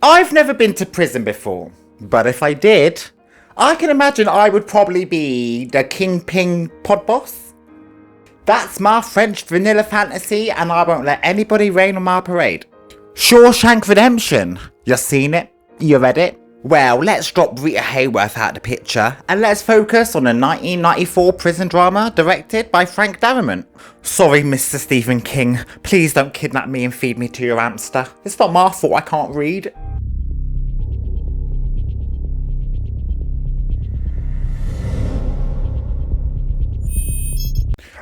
I've never been to prison before, but if I did, I can imagine I would probably be the Kingpin pod boss. That's my French vanilla fantasy, and I won't let anybody rain on my parade. SHAWSHANK Redemption. You seen it? You read it? Well, let's drop Rita Hayworth out of the picture and let's focus on a 1994 prison drama directed by Frank Darabont. Sorry, Mr. Stephen King. Please don't kidnap me and feed me to your hamster. It's not my fault I can't read.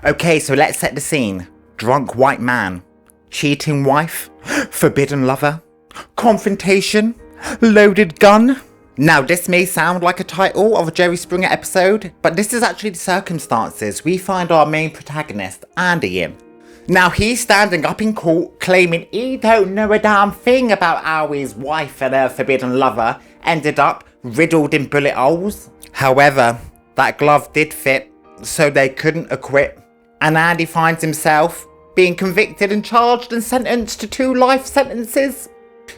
Okay, so let's set the scene. Drunk white man. Cheating wife. Forbidden lover. Confrontation. Loaded gun. Now this may sound like a title of a Jerry Springer episode, but this is actually the circumstances we find our main protagonist, Andy, in. Now he's standing up in court claiming he don't know a damn thing about how his wife and her forbidden lover ended up riddled in bullet holes. However, that glove did fit, so they couldn't acquit, and Andy finds himself being convicted and charged and sentenced to 2 life sentences.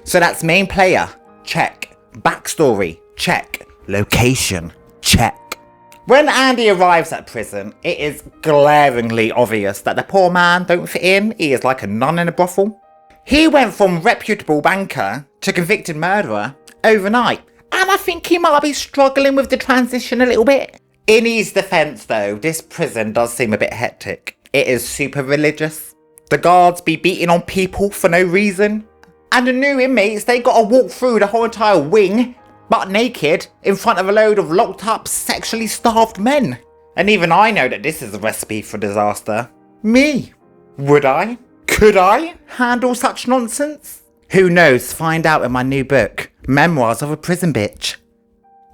So that's main player. Check. Backstory. Check. Location. Check. When Andy arrives at prison, it is glaringly obvious that the poor man don't fit in. He is like a nun in a brothel. He went from reputable banker to convicted murderer overnight, and I think he might be struggling with the transition a little bit. In his defense though, this prison does seem a bit hectic. It is super religious. The guards be beating on people for no reason. And the new inmates, they gotta walk through the whole entire wing, butt naked, in front of a load of locked up, sexually starved men. And even I know that this is a recipe for disaster. Me. Would I? Could I handle such nonsense? Who knows, find out in my new book, Memoirs of a Prison Bitch.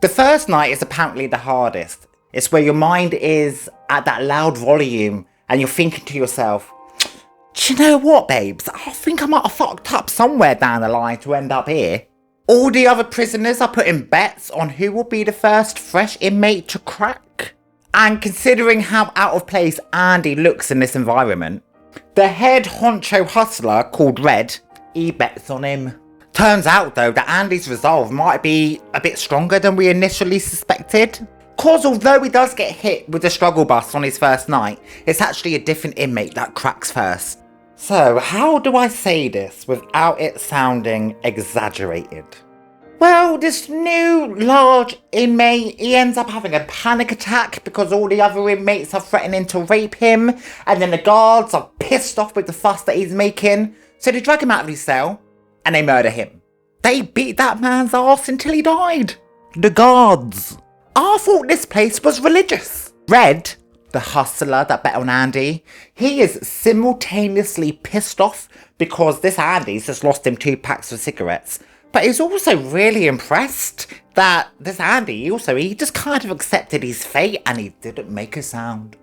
The first night is apparently the hardest. It's where your mind is at that loud volume and you're thinking to yourself, do you know what, babes? I think I might have fucked up somewhere down the line to end up here. All the other prisoners are putting bets on who will be the first fresh inmate to crack. And considering how out of place Andy looks in this environment, the head honcho hustler called Red, he bets on him. Turns out though that Andy's resolve might be a bit stronger than we initially suspected. Cause although he does get hit with the struggle bus on his first night, it's actually a different inmate that cracks first. So, how do I say this without it sounding exaggerated? Well, this new large inmate, he ends up having a panic attack because all the other inmates are threatening to rape him, and then the guards are pissed off with the fuss that he's making, so they drag him out of his cell, and they murder him. They beat that man's ass until he died. The guards. I thought this place was religious. Red, the hustler that bet on Andy, he is simultaneously pissed off because this Andy's just lost him 2 packs of cigarettes, but he's also really impressed that this Andy he just kind of accepted his fate and he didn't make a sound.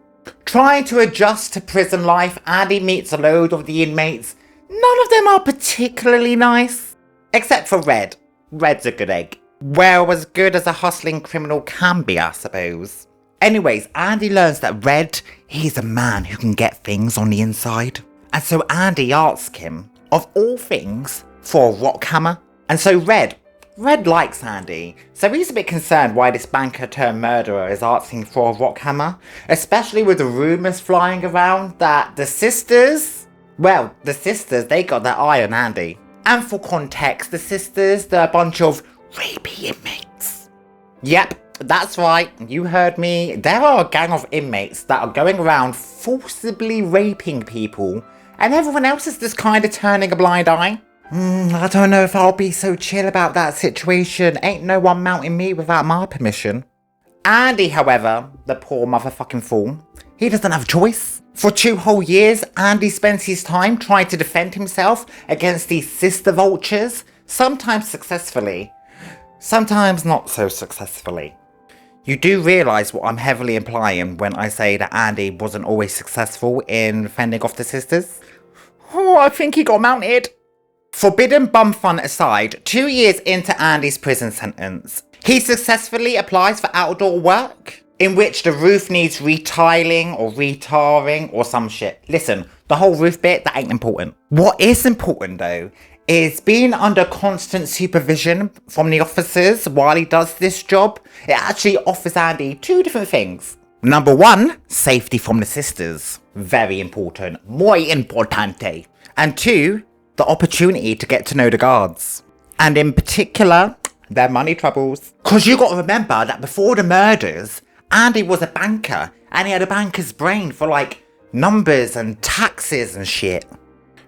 Trying to adjust to prison life, Andy meets a load of the inmates. None of them are particularly nice, except for Red. Red's a good egg. Well, as good as a hustling criminal can be, I suppose. Anyways, Andy learns that Red, he's a man who can get things on the inside. And so Andy asks him, of all things, for a rock hammer. And so Red likes Andy, so he's a bit concerned why this banker turned murderer is asking for a rock hammer. Especially with the rumours flying around that the sisters, they got their eye on Andy. And for context, the sisters, they're a bunch of rapey inmates. Yep. That's right, you heard me. There are a gang of inmates that are going around forcibly raping people, and everyone else is just kind of turning a blind eye. I don't know if I'll be so chill about that situation. Ain't no one mounting me without my permission. Andy, however, the poor motherfucking fool, he doesn't have a choice. For 2 whole years, Andy spends his time trying to defend himself against these sister vultures, sometimes successfully, sometimes not so successfully. You do realise what I'm heavily implying when I say that Andy wasn't always successful in fending off the sisters? Oh, I think he got mounted. Forbidden bum fun aside, 2 years into Andy's prison sentence, he successfully applies for outdoor work, in which the roof needs retiling or retarring or some shit. Listen, the whole roof bit, that ain't important. What is important though, is being under constant supervision from the officers while he does this job. It actually offers Andy two different things. Number one, safety from the sisters. Very important. Muy importante. And two, the opportunity to get to know the guards. And in particular, their money troubles. Because you got to remember that before the murders, Andy was a banker and he had a banker's brain for like numbers and taxes and shit.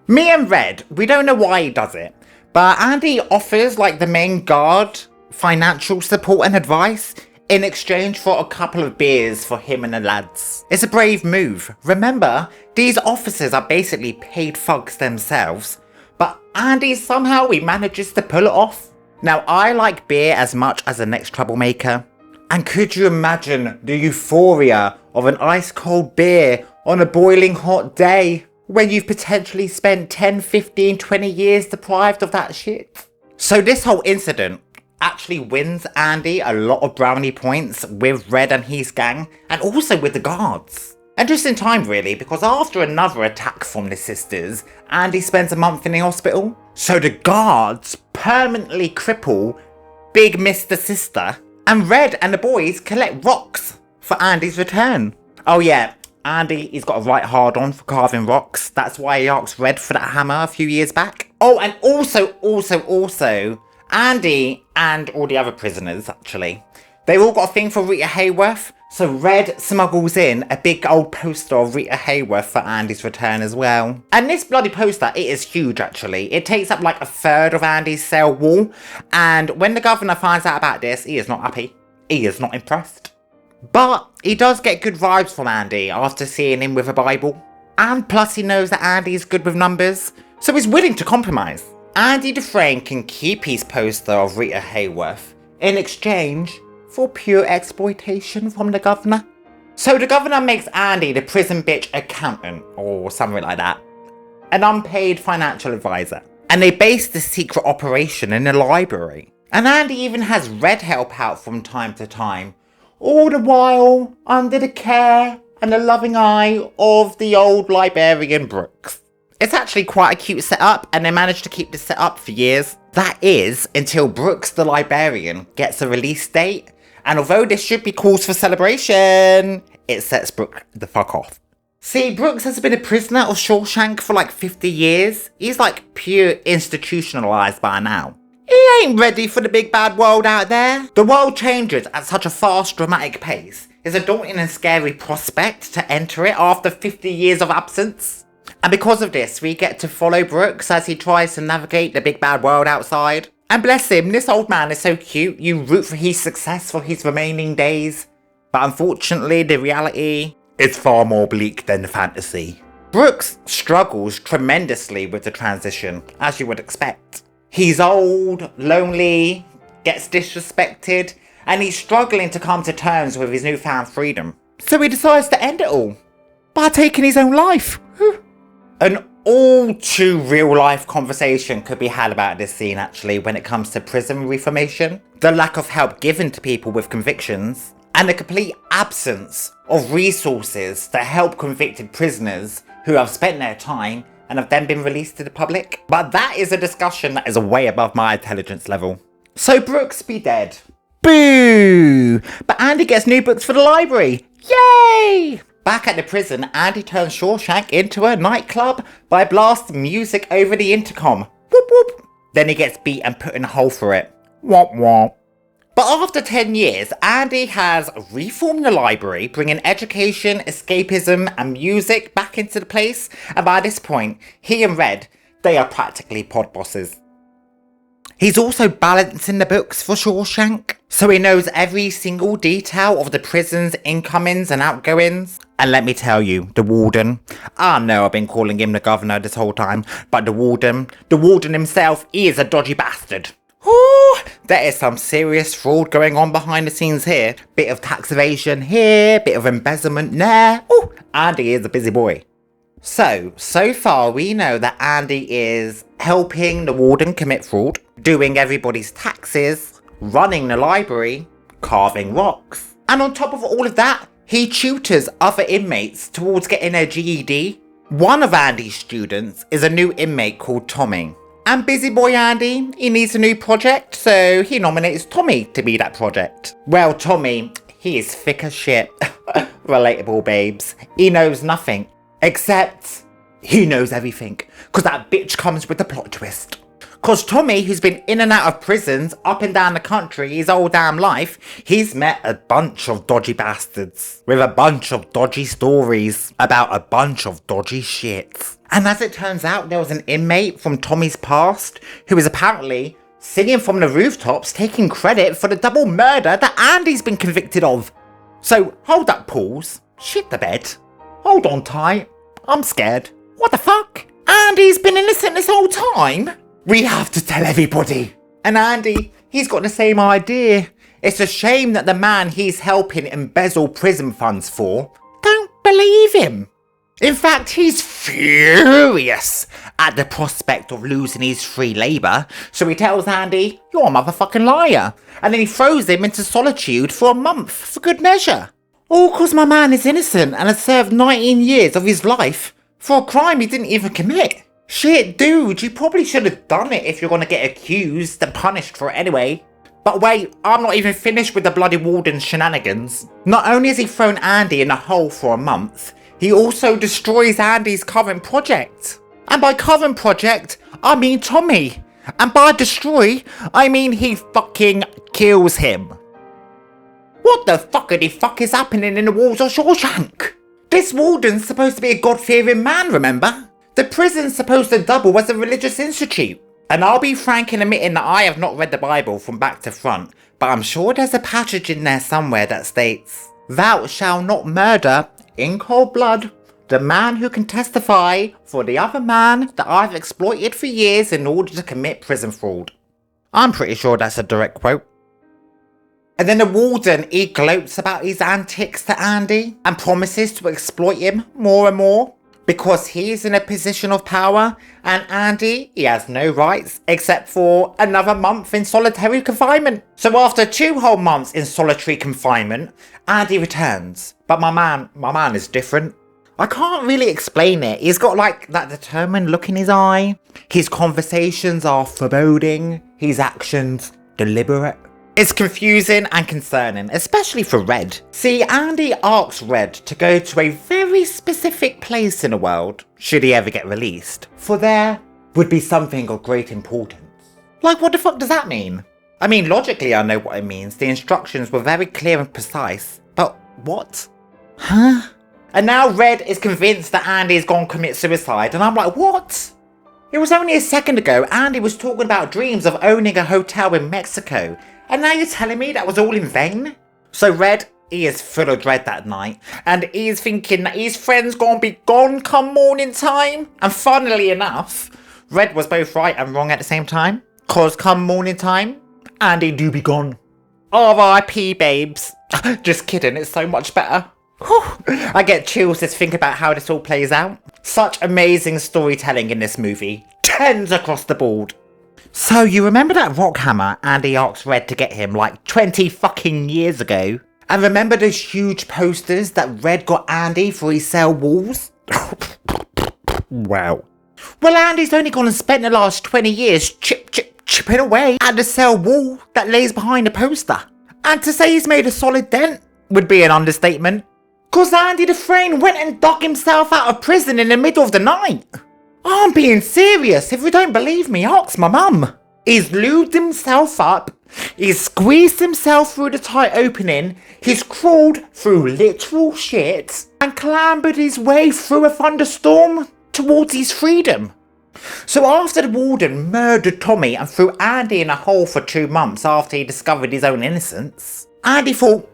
Me and Red, we don't know why he does it, but Andy offers like the main guard financial support and advice in exchange for a couple of beers for him and the lads. It's a brave move. Remember, these officers are basically paid thugs themselves, but Andy somehow he manages to pull it off. Now, I like beer as much as the next troublemaker. And could you imagine the euphoria of an ice cold beer on a boiling hot day when you've potentially spent 10, 15, 20 years deprived of that shit? So this whole incident actually wins Andy a lot of brownie points with Red and his gang, and also with the guards. And just in time really, because after another attack from the sisters, Andy spends a month in the hospital. So the guards permanently cripple Big Mr. Sister, and Red and the boys collect rocks for Andy's return. Oh yeah, Andy, he's got a right hard on for carving rocks. That's why he asked Red for that hammer a few years back. Oh, and also, Andy and all the other prisoners, actually, they've all got a thing for Rita Hayworth. So Red smuggles in a big old poster of Rita Hayworth for Andy's return as well. And this bloody poster, it is huge actually. It takes up like a third of Andy's cell wall. And when the governor finds out about this, he is not happy. He is not impressed. But he does get good vibes from Andy after seeing him with a Bible. And plus he knows that Andy is good with numbers, so he's willing to compromise. Andy Dufresne can keep his poster of Rita Hayworth in exchange for pure exploitation from the governor. So the governor makes Andy the prison bitch accountant, or something like that. An unpaid financial advisor. And they base the secret operation in the library. And Andy even has Red help out from time to time, all the while under the care and the loving eye of the old librarian Brooks. It's actually quite a cute setup, and they managed to keep this setup for years. That is, until Brooks the librarian gets a release date, and although this should be cause for celebration, it sets Brooks the fuck off. See, Brooks has been a prisoner of Shawshank for like 50 years. He's like pure institutionalized by now. He ain't ready for the big bad world out there. The world changes at such a fast, dramatic pace. It's a daunting and scary prospect to enter it after 50 years of absence. And because of this, we get to follow Brooks as he tries to navigate the big bad world outside. And bless him, this old man is so cute. You root for his success for his remaining days. But unfortunately, the reality is far more bleak than the fantasy. Brooks struggles tremendously with the transition, as you would expect. He's old, lonely, gets disrespected, and he's struggling to come to terms with his newfound freedom. So he decides to end it all by taking his own life. An all too real life conversation could be had about this scene actually when it comes to prison reformation, the lack of help given to people with convictions, and the complete absence of resources to help convicted prisoners who have spent their time and have then been released to the public. But that is a discussion that is way above my intelligence level. So Brooks be dead. Boo! But Andy gets new books for the library. Yay! Back at the prison, Andy turns Shawshank into a nightclub by blasting music over the intercom. Whoop whoop. Then he gets beat and put in a hole for it. Womp womp. But after 10 years, Andy has reformed the library, bringing education, escapism and music back into the place. And by this point, he and Red, they are practically pod bosses. He's also balancing the books for Shawshank, so he knows every single detail of the prison's incomings and outgoings. And let me tell you, the warden, I know I've been calling him the governor this whole time, but the warden himself, he is a dodgy bastard. Ooh, there is some serious fraud going on behind the scenes here. Bit of tax evasion here, bit of embezzlement there. Ooh, Andy is a busy boy. So far we know that Andy is helping the warden commit fraud, doing everybody's taxes, running the library, carving rocks. And on top of all of that, he tutors other inmates towards getting their GED. One of Andy's students is a new inmate called Tommy. And busy boy Andy, he needs a new project, so he nominates Tommy to be that project. Well, Tommy, he is thick as shit. Relatable, babes. He knows nothing. Except, he knows everything. Cause that bitch comes with the plot twist. Cause Tommy, who's been in and out of prisons, up and down the country his whole damn life, he's met a bunch of dodgy bastards. With a bunch of dodgy stories about a bunch of dodgy shit. And as it turns out, there was an inmate from Tommy's past who is apparently singing from the rooftops taking credit for the double murder that Andy's been convicted of. So, hold up, pause, shit the bed, hold on tight, I'm scared. What the fuck? Andy's been innocent this whole time? We have to tell everybody. And Andy, he's got the same idea. It's a shame that the man he's helping embezzle prison funds for don't believe him. In fact, he's furious at the prospect of losing his free labour, so he tells Andy, "You're a motherfucking liar," and then he throws him into solitude for a month for good measure. All cause my man is innocent and has served 19 years of his life for a crime he didn't even commit. Shit, dude, you probably should have done it if you're gonna get accused and punished for it anyway. But wait, I'm not even finished with the bloody warden's shenanigans. Not only has he thrown Andy in a hole for a month, he also destroys Andy's current project. And by current project, I mean Tommy. And by destroy, I mean he fucking kills him. What the fuckity fuck is happening in the walls of SHAWSHANK? This warden's supposed to be a God-fearing man, remember? The prison's supposed to double as a religious institute. And I'll be frank in admitting that I have not read the Bible from back to front, but I'm sure there's a passage in there somewhere that states, "Thou shalt not murder in cold blood the man who can testify for the other man that I've exploited for years in order to commit prison fraud." I'm pretty sure that's a direct quote. And then the warden, he gloats about his antics to Andy and promises to exploit him more and more because he's in a position of power, and Andy, he has no rights except for another month in solitary confinement. So after 2 whole months in solitary confinement, Andy returns. But my man is different. I can't really explain it. He's got like that determined look in his eye. His conversations are foreboding. His actions deliberate. It's confusing and concerning, especially for Red. See, Andy asks Red to go to a very specific place in the world, should he ever get released, for there would be something of great importance. Like, what the fuck does that mean? I mean, logically I know what it means. The instructions were very clear and precise, but what? Huh? And now Red is convinced that Andy's gone commit suicide, and I'm like, what? It was only a second ago Andy was talking about dreams of owning a hotel in Mexico, and now you're telling me that was all in vain? So Red, he is full of dread that night, and he's thinking that his friend's gonna be gone come morning time. And funnily enough, Red was both right and wrong at the same time. Cause come morning time, Andy do be gone. R.I.P. babes. Just kidding, it's so much better. Whew. I get chills just think about how this all plays out. Such amazing storytelling in this movie. 10s across the board. So you remember that rock hammer Andy asked Red to get him like 20 fucking years ago? And remember those huge posters that Red got Andy for his cell walls? Wow. Well, Andy's only gone and spent the last 20 years chipping away at the cell wall that lays behind the poster. And to say he's made a solid dent would be an understatement. Cause Andy Dufresne went and dug himself out of prison in the middle of the night. I'm being serious. If you don't believe me, ask my mum. He's lubed himself up. He's squeezed himself through the tight opening. He's crawled through literal shit and clambered his way through a thunderstorm towards his freedom. So after the warden murdered Tommy and threw Andy in a hole for 2 months after he discovered his own innocence, Andy thought,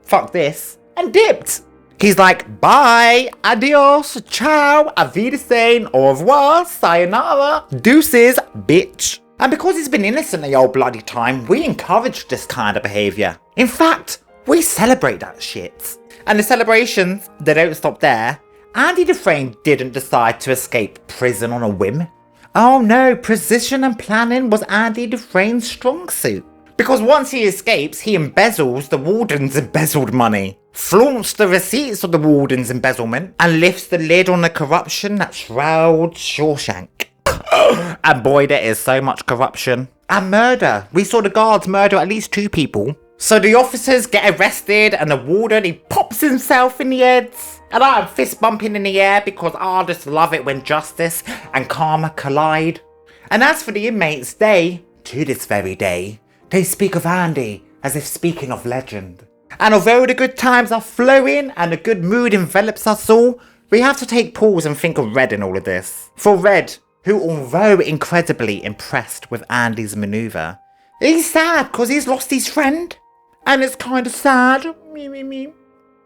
fuck this, and dipped. He's like, bye, adios, ciao, avvidasane, au revoir, sayonara, deuces, bitch. And because he's been innocent the old bloody time, we encourage this kind of behaviour. In fact, we celebrate that shit. And the celebrations, they don't stop there. Andy Dufresne didn't decide to escape prison on a whim. Oh no, precision and planning was Andy Dufresne's strong suit. Because once he escapes, he embezzles the warden's embezzled money, flaunts the receipts of the warden's embezzlement, and lifts the lid on the corruption that shrouds SHAWSHANK. And boy, there is so much corruption. And murder. We saw the guards murder at least 2 people. So the officers get arrested and the warden, he pops himself in the heads. And I am fist bumping in the air because I just love it when justice and karma collide. And as for the inmates, they, to this very day, they speak of Andy as if speaking of legend. And although the good times are flowing and a good mood envelops us all, we have to take pause and think of Red in all of this. For Red, who although incredibly impressed with Andy's manoeuvre, he's sad because he's lost his friend. And it's kind of sad. Me.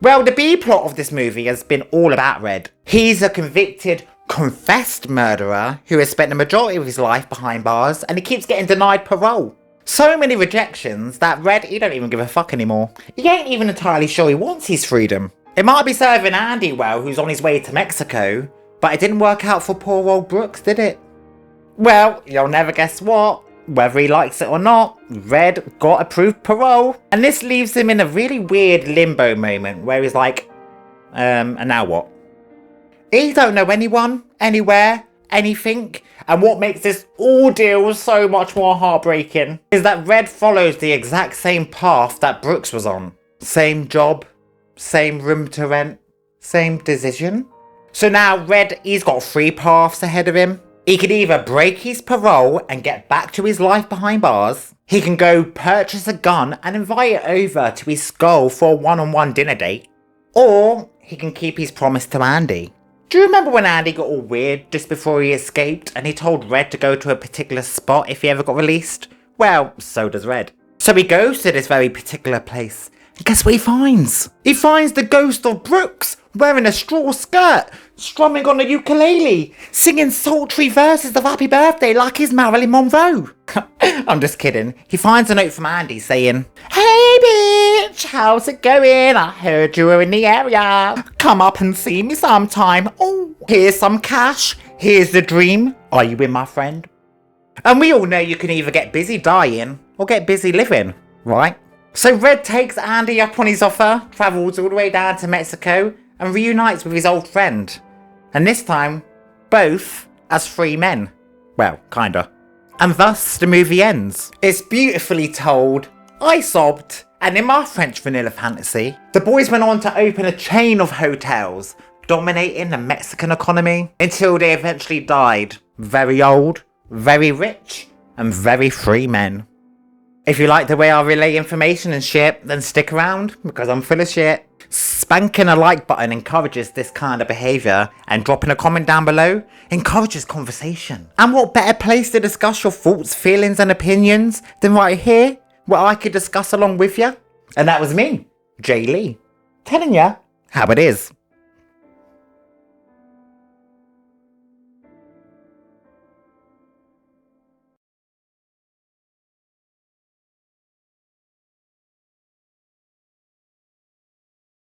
Well, the B-plot of this movie has been all about Red. He's a convicted, confessed murderer who has spent the majority of his life behind bars and he keeps getting denied parole. So many rejections that Red, he don't even give a fuck anymore. He ain't even entirely sure he wants his freedom. It might be serving Andy well, who's on his way to Mexico, but it didn't work out for poor old Brooks, did it? Well, you'll never guess what. Whether he likes it or not, Red got approved parole. And this leaves him in a really weird limbo moment where he's like, and now what? He don't know anyone, anywhere, anything. And what makes this ordeal so much more heartbreaking is that Red follows the exact same path that Brooks was on. Same job, same room to rent, same decision. So now Red, he's got 3 paths ahead of him. He could either break his parole and get back to his life behind bars. He can go purchase a gun and invite it over to his skull for a one-on-one dinner date. Or he can keep his promise to Andy. Do you remember when Andy got all weird just before he escaped and he told Red to go to a particular spot if he ever got released? Well, so does Red. So he goes to this very particular place. And guess what he finds? He finds the ghost of Brooks wearing a straw skirt, strumming on a ukulele, singing sultry verses of Happy Birthday like he's Marilyn Monroe. I'm just kidding. He finds a note from Andy saying, "Hey bitch, how's it going? I heard you were in the area. Come up and see me sometime. Oh, here's some cash. Here's the dream. Are you in, my friend?" And we all know you can either get busy dying or get busy living, right? So Red takes Andy up on his offer, travels all the way down to Mexico, and reunites with his old friend. And this time, both as 3 men. Well, kinda. And thus the movie ends. It's beautifully told. I sobbed. And in my French vanilla fantasy, the boys went on to open a chain of hotels, dominating the Mexican economy, until they eventually died. Very old, very rich, and very free men. If you like the way I relay information and shit, then stick around, because I'm full of shit. Spanking a like button encourages this kind of behaviour, and dropping a comment down below encourages conversation. And what better place to discuss your thoughts, feelings and opinions than right here, where I could discuss along with you? And that was me, J-Lei, telling ya how it is.